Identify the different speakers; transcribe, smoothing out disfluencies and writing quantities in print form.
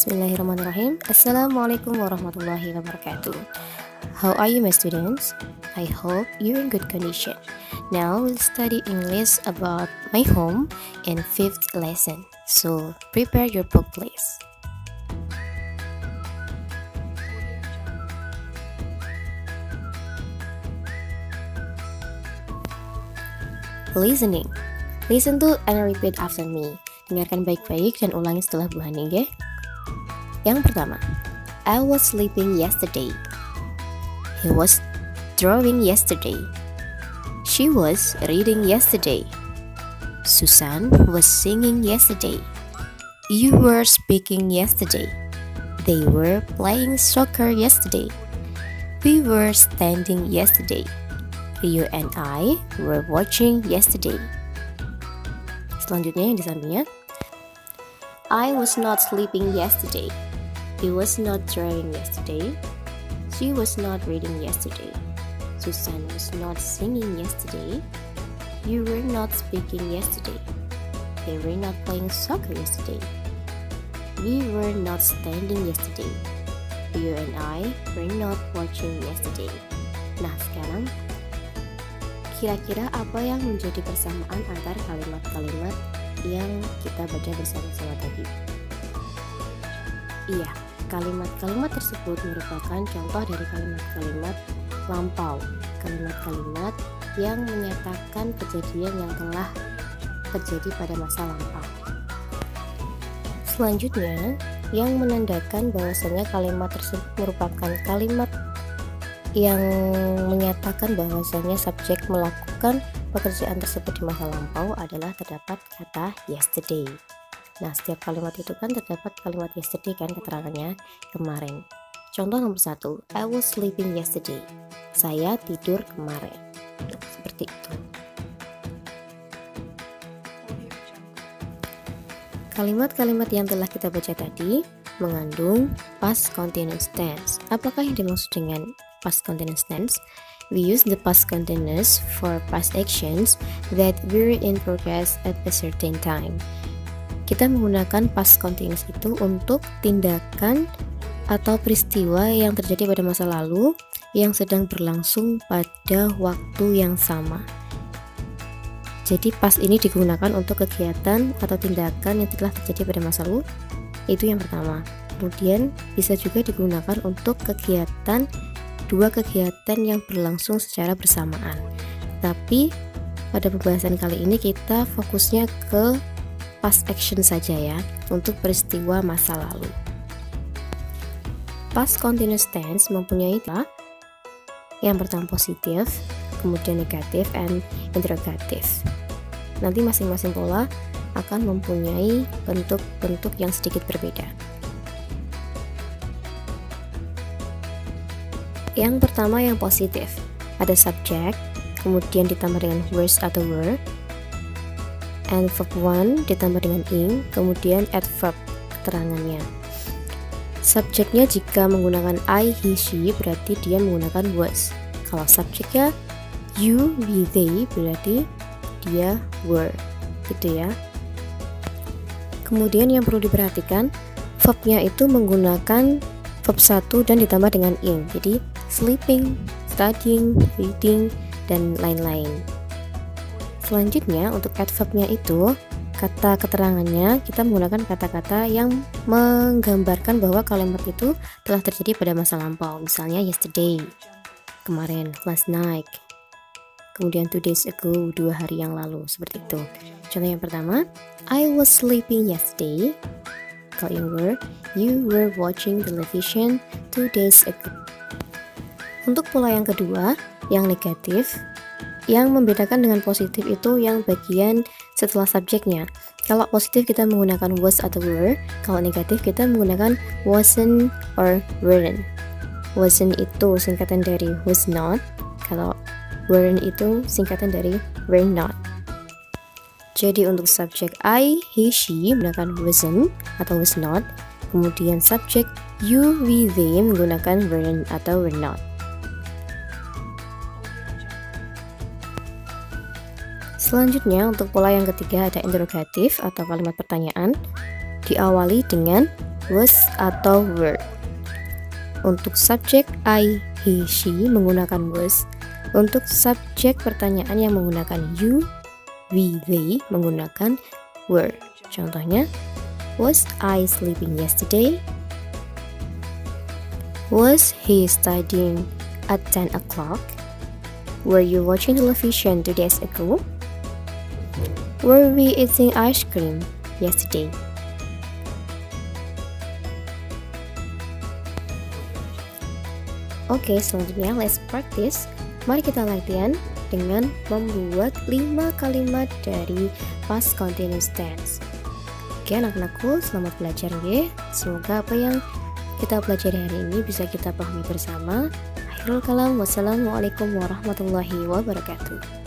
Speaker 1: Bismillahirrahmanirrahim. Assalamualaikum warahmatullahi wabarakatuh. How are you, my students? I hope you're in good condition. Now we'll study English about my home in 5th lesson. So prepare your book, please. Listening. Listen to and repeat after me. Dengarkan baik-baik dan ulangi setelah Bu Hani, ya. Yang pertama, I was sleeping yesterday. He was drawing yesterday. She was reading yesterday. Susan was singing yesterday. You were speaking yesterday. They were playing soccer yesterday. We were standing yesterday. You and I were watching yesterday. Selanjutnya yang di sampingnya, I was not sleeping yesterday. He was not drawing yesterday. She was not reading yesterday. Susan was not singing yesterday. You were not speaking yesterday. They were not playing soccer yesterday. We were not standing yesterday. You and I were not watching yesterday. Nah, sekarang kira-kira apa yang menjadi persamaan antara kalimat-kalimat yang kita baca bersama-sama tadi? Iya, kalimat-kalimat tersebut merupakan contoh dari kalimat-kalimat lampau, kalimat-kalimat yang menyatakan kejadian yang telah terjadi pada masa lampau. Selanjutnya, yang menandakan bahwasanya kalimat tersebut merupakan kalimat yang menyatakan bahwasanya subjek melakukan pekerjaan tersebut di masa lampau adalah terdapat kata yesterday. Nah, setiap kalimat itu kan terdapat kalimat yesterday kan keterangannya kemarin. Contoh nomor 1, I was sleeping yesterday. Saya tidur kemarin. Seperti itu. Kalimat-kalimat yang telah kita baca tadi mengandung past continuous tense. Apakah yang dimaksud dengan past continuous tense? We use the past continuous for past actions that were in progress at a certain time. Kita menggunakan past continuous itu untuk tindakan atau peristiwa yang terjadi pada masa lalu yang sedang berlangsung pada waktu yang sama. Jadi past ini digunakan untuk kegiatan atau tindakan yang telah terjadi pada masa lalu. Itu yang pertama. Kemudian bisa juga digunakan untuk kegiatan, dua kegiatan yang berlangsung secara bersamaan. Tapi pada pembahasan kali ini kita fokusnya ke past action saja ya, untuk peristiwa masa lalu. Past continuous tense mempunyai yang pertama positif, kemudian negatif, and interrogative. Nanti masing-masing pola akan mempunyai bentuk-bentuk yang sedikit berbeda. Yang pertama yang positif, ada subjek, kemudian ditambah dengan was atau were, and verb 1 ditambah dengan ing, kemudian adverb keterangannya. Subjeknya jika menggunakan I, he, she berarti dia menggunakan was. Kalau subjeknya you, we, they berarti dia were, gitu ya. Kemudian yang perlu diperhatikan, verbnya itu menggunakan verb 1 dan ditambah dengan ing. Jadi sleeping, studying, reading, dan lain-lain. Selanjutnya untuk adverbnya itu kata keterangannya kita menggunakan kata-kata yang menggambarkan bahwa kalimat itu telah terjadi pada masa lampau. Misalnya yesterday, kemarin, last night, kemudian 2 days ago, 2 hari yang lalu, seperti itu. Contoh yang pertama, I was sleeping yesterday. Kalau yang were, you were watching television 2 days ago. Untuk pola yang kedua, yang negatif, yang membedakan dengan positif itu yang bagian setelah subjeknya. Kalau positif kita menggunakan was atau were, kalau negatif kita menggunakan wasn't or weren't. Wasn't itu singkatan dari was not, kalau weren't itu singkatan dari were not. Jadi untuk subjek I, he, she menggunakan wasn't atau was not, kemudian subjek you, we, they menggunakan weren't atau were not. Selanjutnya untuk pola yang ketiga ada interrogatif atau kalimat pertanyaan diawali dengan was atau were. Untuk subjek I, he, she menggunakan was. Untuk subjek pertanyaan yang menggunakan you, we, they menggunakan were. Contohnya, was I sleeping yesterday? Was he studying at 10 o'clock? Were you watching television 2 days ago? Were we eating ice cream yesterday? Oke, selanjutnya let's practice. Mari kita latihan dengan membuat 5 kalimat dari past continuous tense. Oke anak-anakku, selamat belajar ya. Semoga apa yang kita pelajari hari ini bisa kita pahami bersama. Akhirul kalam, wassalamualaikum warahmatullahi wabarakatuh.